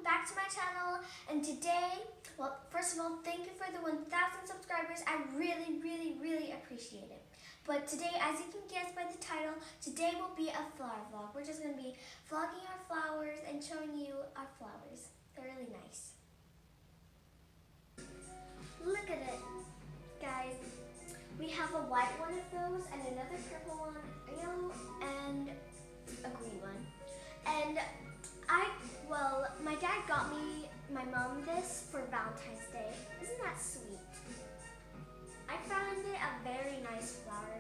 back to my channel. And today, well, first of all, thank you for the 1,000 subscribers. I really appreciate it. But today, as you can guess by the title, today will be a flower vlog. We're just going to be vlogging our flowers and showing you our flowers. They're really nice. Look at it, guys. We have a white one of those and another purple one, a yellow, and a green one. And my dad got my mom this for Valentine's Day. Isn't that sweet? I found it a very nice flower.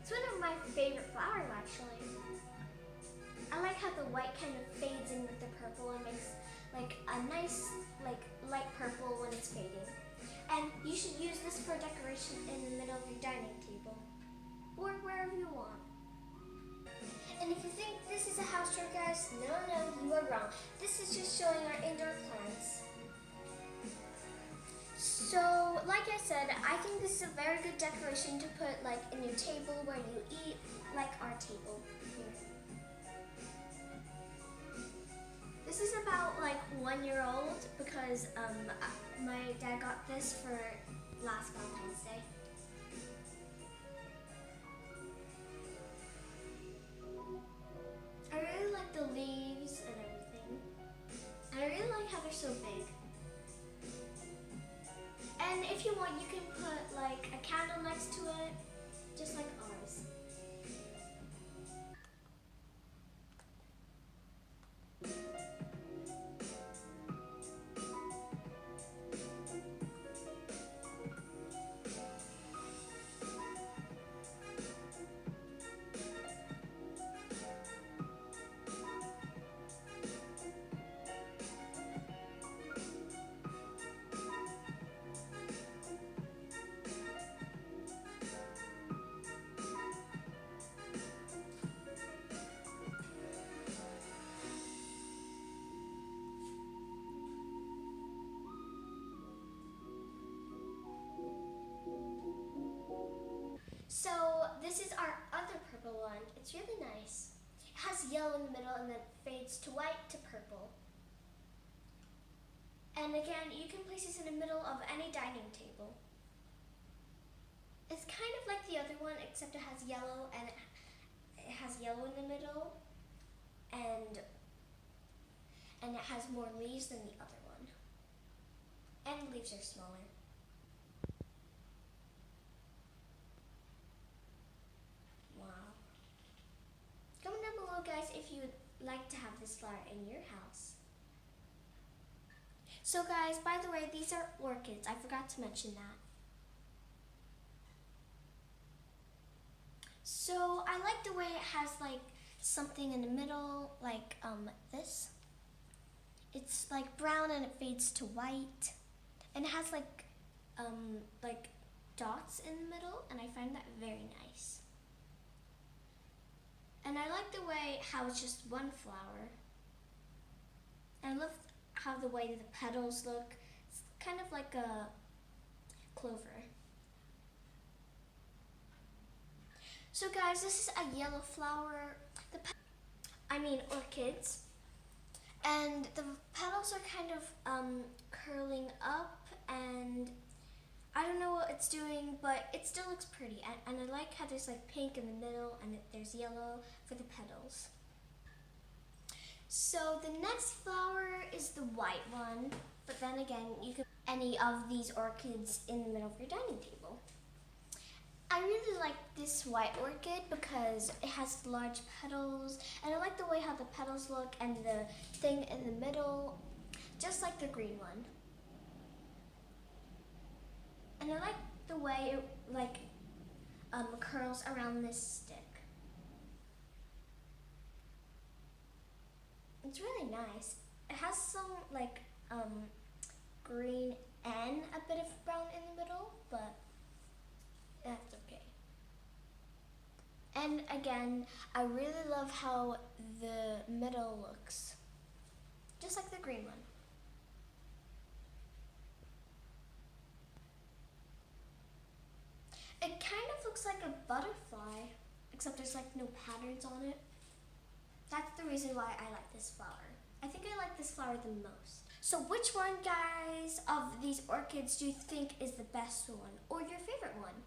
It's one of my favorite flowers, actually. I like how the white kind of fades in with the purple and makes like a nice light purple when it's fading. And you should use this for decoration in the middle of your dining table or wherever you want. And if you think this is a house tour, guys, no, you are wrong. This is just showing our indoor plants. So, like I said, I think this is a very good decoration to put like in your table where you eat, like our table here. This is about like 1 year old because my dad got this for last Valentine's Day. I really like the leaves and everything. And I really like how they're so big. And if you want, you can put like a candle next to it, just like ours. So this is our other purple one. It's really nice. It has yellow in the middle and then fades to white to purple. And again, you can place this in the middle of any dining table. It's kind of like the other one, except it has yellow and it has yellow in the middle, and it has more leaves than the other one. And the leaves are smaller. Comment down below, guys, if you would like to have this flower in your house. So guys, by the way, these are orchids. I forgot to mention that. So I like the way it has like something in the middle, like this. It's like brown and it fades to white. And it has like dots in the middle, and I find that very nice. And I like the way how it's just one flower. And I love how the way the petals look. It's kind of like a clover. So guys, this is a yellow flower. Orchids. And the petals are kind of curling up, and I don't know what it's doing, but it still looks pretty. And I like how there's like pink in the middle and there's yellow for the petals. So the next flower is the white one, but then again, you can put any of these orchids in the middle of your dining table. I really like this white orchid because it has large petals, and I like the way how the petals look and the thing in the middle, just like the green one. And I like the way it curls around this stick. It's really nice. It has some green and a bit of brown in the middle, but that's okay. And again, I really love how the middle looks, just like the green one. It kind of looks like a butterfly, except there's like no patterns on it. That's the reason why I like this flower. I think I like this flower the most. So which one, guys, of these orchids do you think is the best one or your favorite one?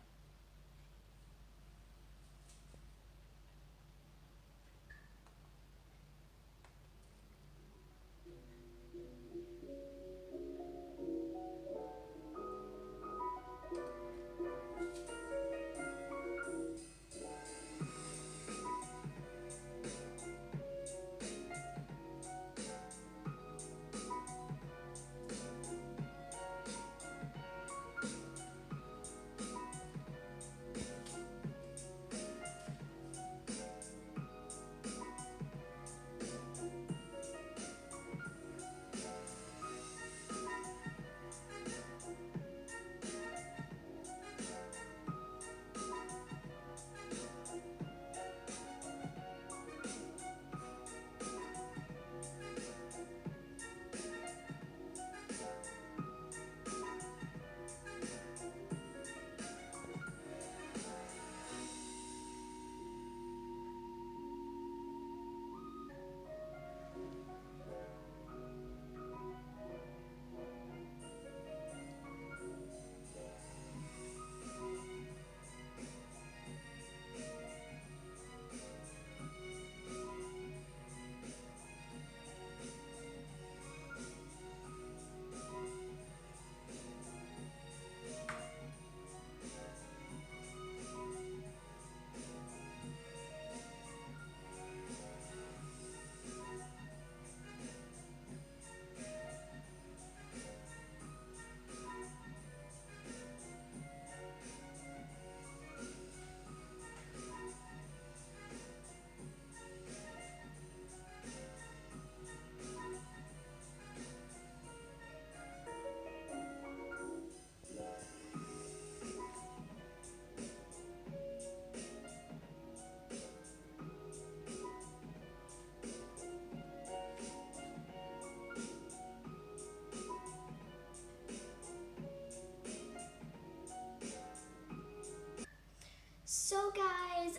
So guys,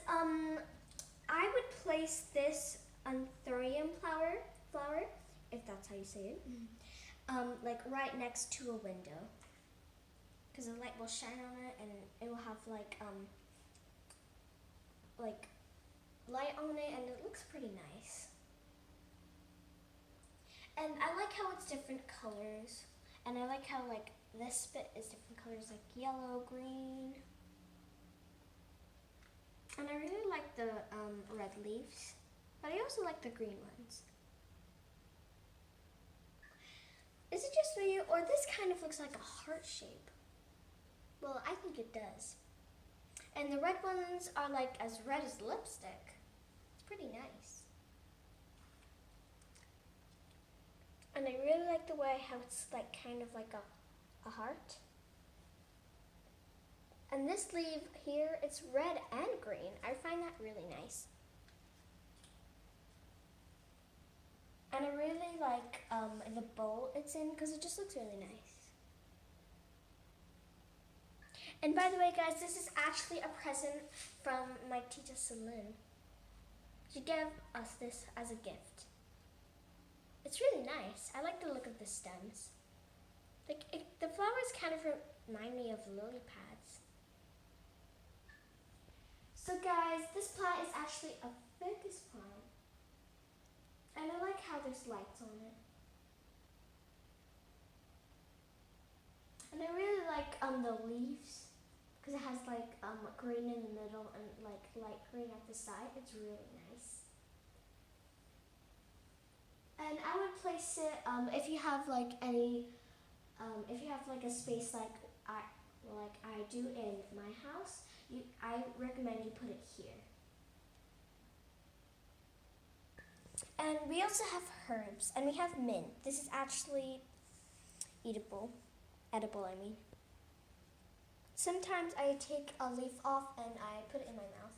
I would place this anthurium flower, if that's how you say it, like right next to a window, because the light will shine on it and it will have like light on it, and it looks pretty nice. And I like how it's different colors, and I like how like this bit is different colors, like yellow, green. And I really like the red leaves, but I also like the green ones. Is it just me, or this kind of looks like a heart shape? Well, I think it does. And the red ones are like as red as lipstick. It's pretty nice. And I really like the way how it's like kind of like a heart. And this leaf here, it's red and green. I find that really nice. And I really like the bowl it's in because it just looks really nice. And by the way, guys, this is actually a present from my teacher Celine. She gave us this as a gift. It's really nice. I like the look of the stems. The flowers kind of remind me of lily pads. So guys, this plant is actually a ficus plant. And I like how there's lights on it. And I really like the leaves, because it has like green in the middle and like light green at the side. It's really nice. And I would place it if you have like any, if you have like a space like I do in my house. I recommend you put it here. And we also have herbs, and we have mint. This is actually edible, I mean. Sometimes I take a leaf off and I put it in my mouth.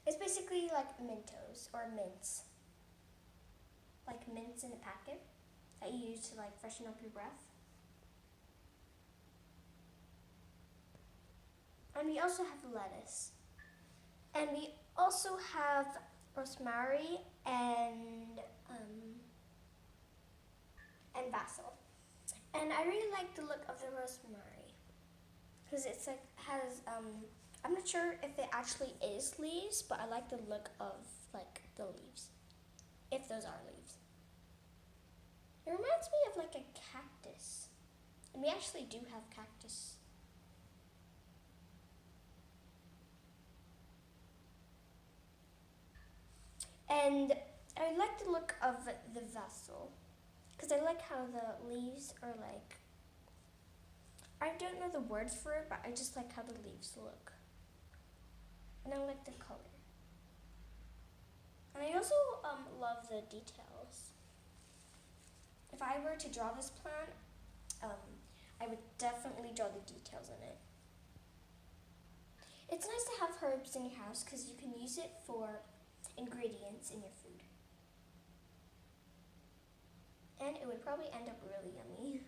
It's basically like Mentos or mints. Like mints in a packet that you use to like freshen up your breath. And we also have lettuce. And we also have rosemary and basil. And I really like the look of the rosemary because it's like has I'm not sure if it actually is leaves, but I like the look of like the leaves, if those are leaves. It reminds me of like a cactus, and we actually do have cactus. And I like the look of the vessel because I like how the leaves are like, I don't know the word for it, but I just like how the leaves look. And I like the color. And I also love the details. If I were to draw this plant, I would definitely draw the details in it. It's nice to have herbs in your house because you can use it for ingredients in your food. And it would probably end up really yummy.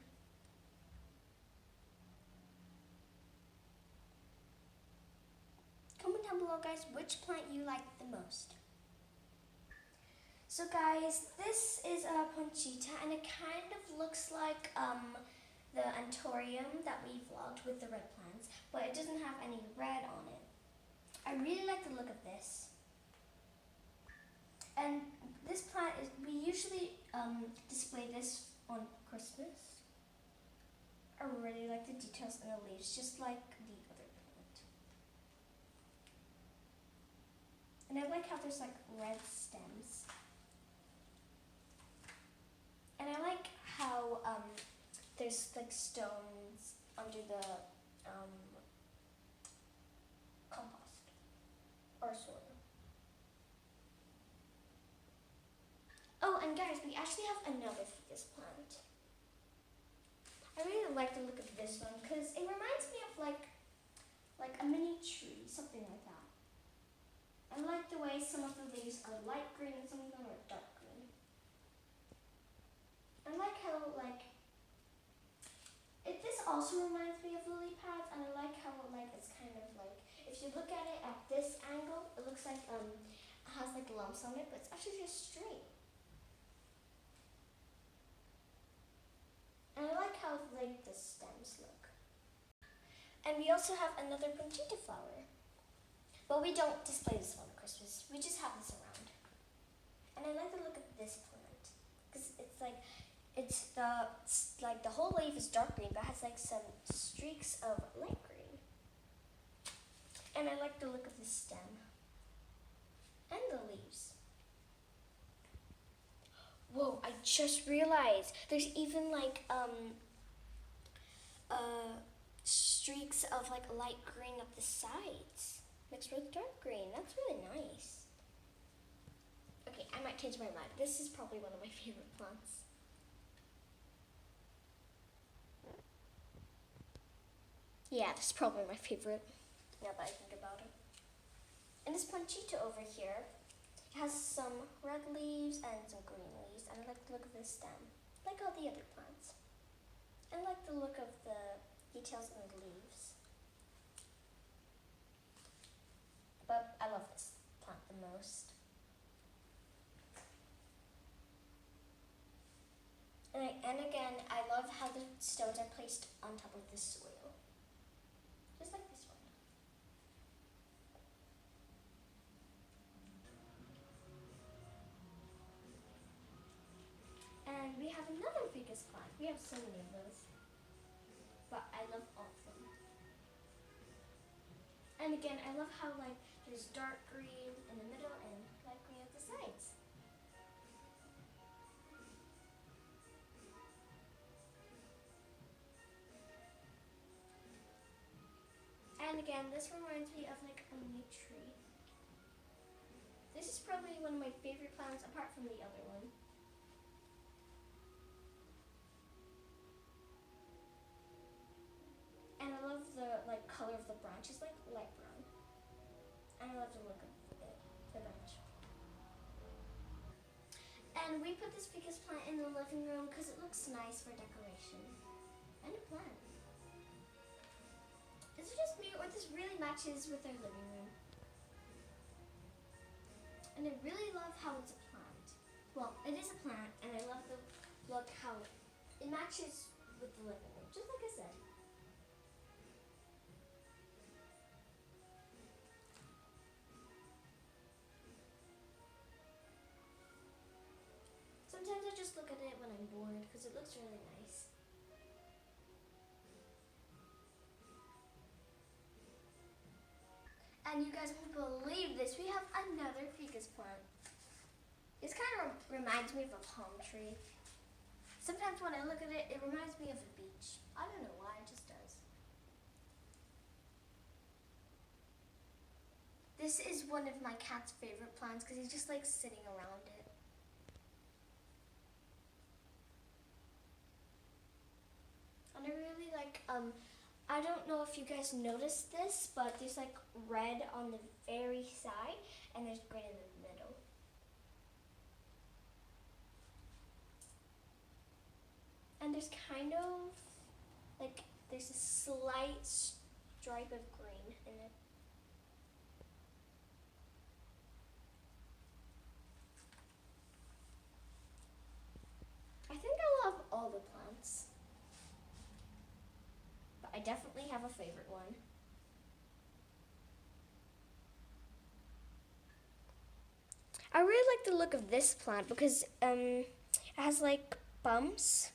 Comment down below, guys, which plant you like the most. So guys, this is a Conchita, and it kind of looks like the Antorium that we vlogged with the red plants, but it doesn't have any red on it. I really like the look of this. And this plant is, we usually display this on Christmas. I really like the details in the leaves, just like the other plant. And I like how there's like red stems. And I like how there's like stones under the compost or soil. Oh, and guys, we actually have another ficus plant. I really like the look of this one because it reminds me of like a mini tree, something like that. I like the way some of the leaves are light green and some of them are dark green. I like how this also reminds me of lily pads, and I like how it's kind of like, if you look at it at this angle, it looks like it has like lumps on it, but it's actually just straight. And I like how like the stems look. And we also have another Conchita flower. But we don't display this one at Christmas. We just have this around. And I like the look of this plant because it's like the whole leaf is dark green, but has like some streaks of light green. And I like the look of the stem and the leaves. Whoa, I just realized there's even like streaks of like light green up the sides mixed with dark green. That's really nice. Okay, I might change my mind. This is probably one of my favorite plants. Yeah, this is probably my favorite, now that I think about it. And this Conchita over here has some red leaves and some green leaves, and I like the look of this stem, like all the other plants. I like the look of the details in the leaves. But I love this plant the most. And again, I love how the stones are placed on top of the soil. Just like this one. And we have another ficus plant. We have so many of those. But I love all of them. And again, I love how like there's dark green in the middle and light green at the sides. And again, this reminds me of like a mini tree. This is probably one of my favorite plants apart from the other one. And I love the like color of the branch. It's like light brown. And I love the look of it, the branch. And we put this ficus plant in the living room because it looks nice for decoration. And a plant. Is it just me, or this really matches with our living room? And I really love how it's a plant. Well, it is a plant, and I love the look how matches with the living room, just like I said. Sometimes I just look at it when I'm bored because it looks really nice. And you guys won't believe this, we have another ficus plant. This kind of reminds me of a palm tree. Sometimes when I look at it, it reminds me of a beach. I don't know why, it just does. This is one of my cat's favorite plants because he's just like sitting around it. And I really like, I don't know if you guys noticed this, but there's like red on the very side and there's green in the middle. And there's kind of like, there's a slight stripe of green in it. I think I love all the plants, but I definitely have a favorite one. I really like the look of this plant because it has like bumps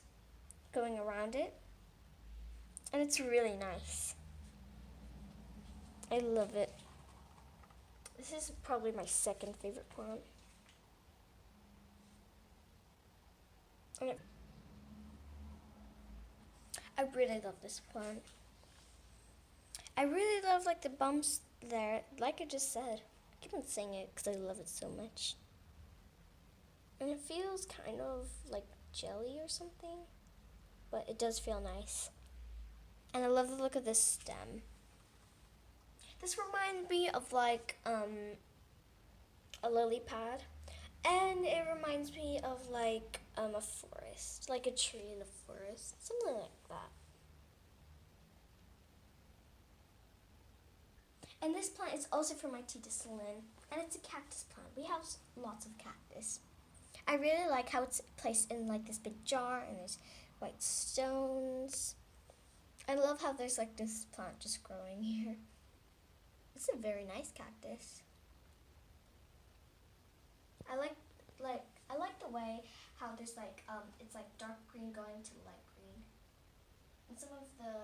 going around it, and it's really nice. I love it. This is probably my second favorite plant. I really love this plant. I really love like the bumps there, like I just said. I keep on saying it because I love it so much. And it feels kind of like jelly or something, but it does feel nice. And I love the look of this stem. This reminds me of like a lily pad, and it reminds me of like a forest, like a tree in a forest, something like that. And this plant is also from my tea Lynn, and it's a cactus plant. We have lots of cactus. I really like how it's placed in like this big jar, and there's white stones. I love how there's like this plant just growing here. It's a very nice cactus. I like the way how there's like it's like dark green going to light green, and some of the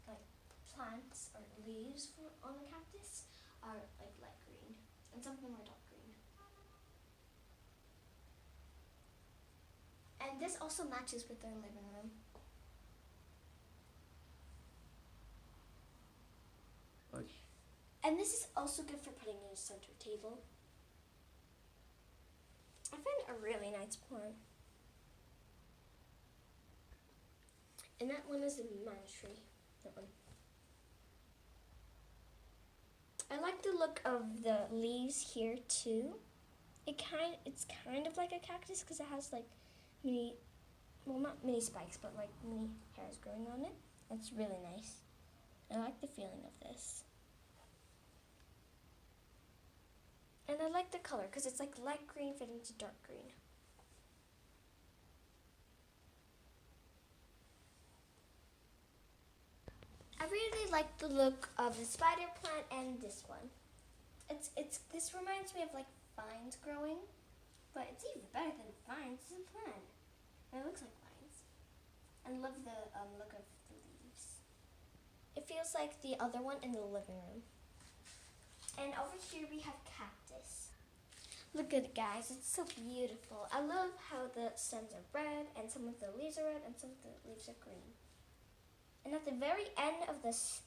like plants or leaves on the cactus are like light green, and some of them are dark green. And this also matches with their living room. And this is also good for putting in a center table. I find it a really nice plant. And that one is a manna tree. That one. I like the look of the leaves here too. It's kind of like a cactus because it has like mini, well not mini spikes, but like mini hairs growing on it. It's really nice. I like the feeling of this. And I like the color because it's like light green fitting to dark green. I really like the look of the spider plant and this one. This reminds me of like vines growing, but it's even better than vines. It's a plant. And it looks like vines. I love the look of the leaves. It feels like the other one in the living room. And over here we have cactus. Look at it, guys. It's so beautiful. I love how the stems are red, and some of the leaves are red, and some of the leaves are green. And at the very end of this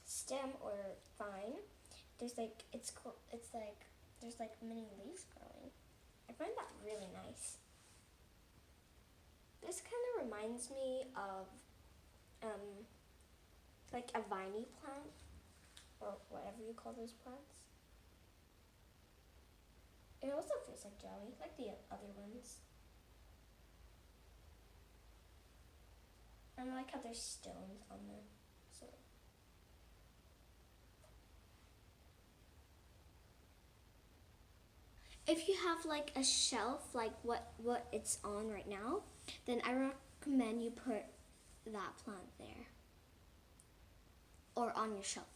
stem or vine, there's like there's like mini leaves growing. I find that really nice. This kind of reminds me of like a viney plant, or whatever you call those plants. It also feels like jelly, like the other ones. And I like how there's stones on them. So. If you have like a shelf, like what it's on right now, then I recommend you put that plant there or on your shelf.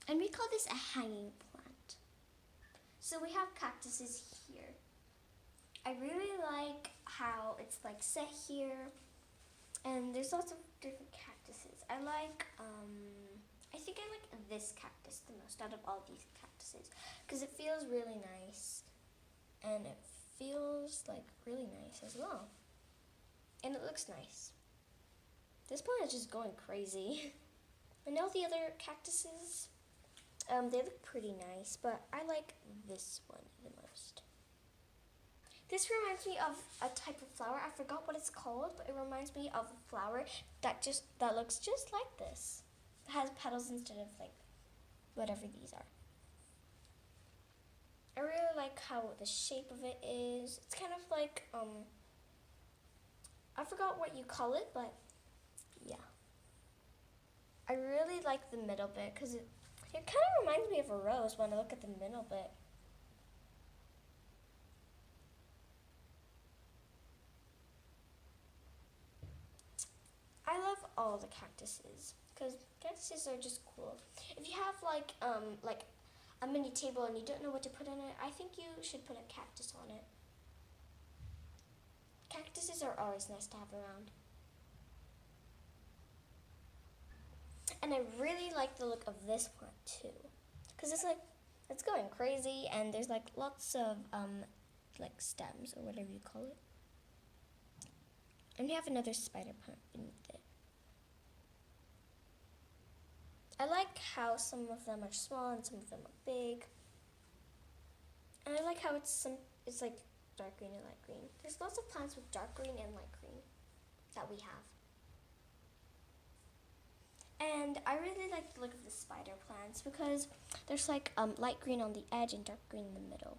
And we call this a hanging plant. So we have cactuses here. I really like how it's like set here, and there's lots of different cactuses. I think I like this cactus the most out of all these cactuses because it feels really nice, and it feels like really nice as well, and it looks nice. This plant is just going crazy. And all the other cactuses, they look pretty nice, but I like this one the most. This reminds me of a type of flower. I forgot what it's called, but it reminds me of a flower that looks just like this. It has petals instead of like whatever these are. I really like how the shape of it is. It's kind of like I forgot what you call it, but yeah. I really like the middle bit because it kind of reminds me of a rose when I look at the middle bit. I love all the cactuses because cactuses are just cool. If you have like a mini table and you don't know what to put on it, I think you should put a cactus on it. Cactuses are always nice to have around. And I really like the look of this plant too, because it's going crazy, and there's like lots of like stems or whatever you call it. And we have another spider plant beneath it. I like how some of them are small and some of them are big. And I like how it's like dark green and light green. There's lots of plants with dark green and light green that we have. And I really like the look of the spider plants because there's like light green on the edge and dark green in the middle.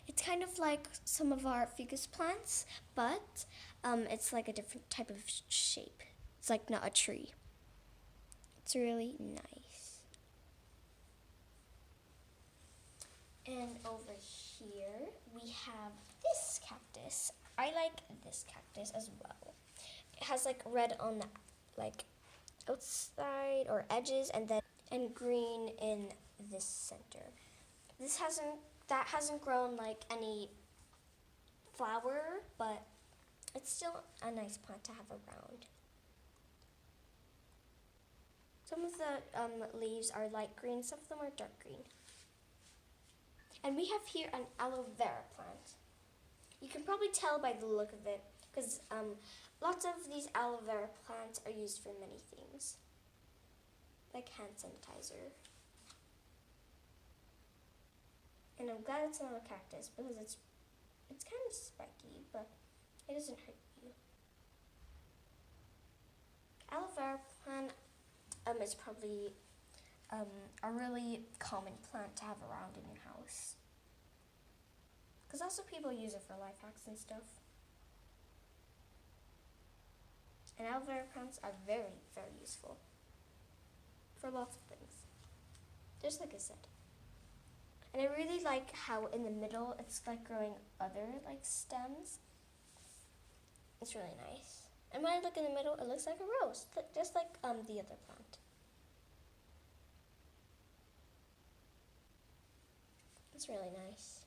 It's kind of like some of our ficus plants, but it's like a different type of shape. It's like not a tree. It's really nice. And over here we have this cactus. I like this cactus as well. It has like red on the like outside or edges, and green in this center. That hasn't grown like any flower, but it's still a nice plant to have around. Some of the leaves are light green, some of them are dark green. And we have here an aloe vera plant. You can probably tell by the look of it because lots of these aloe vera plants are used for many things, like hand sanitizer. And I'm glad it's not a cactus because it's kind of spiky, but it doesn't hurt you. Aloe vera plant is probably a really common plant to have around in your house, because also people use it for life hacks and stuff. And aloe vera plants are very, very useful for lots of things, just like I said. And I really like how in the middle it's like growing other like stems. It's really nice. And when I look in the middle, it looks like a rose, just like the other plant. It's really nice.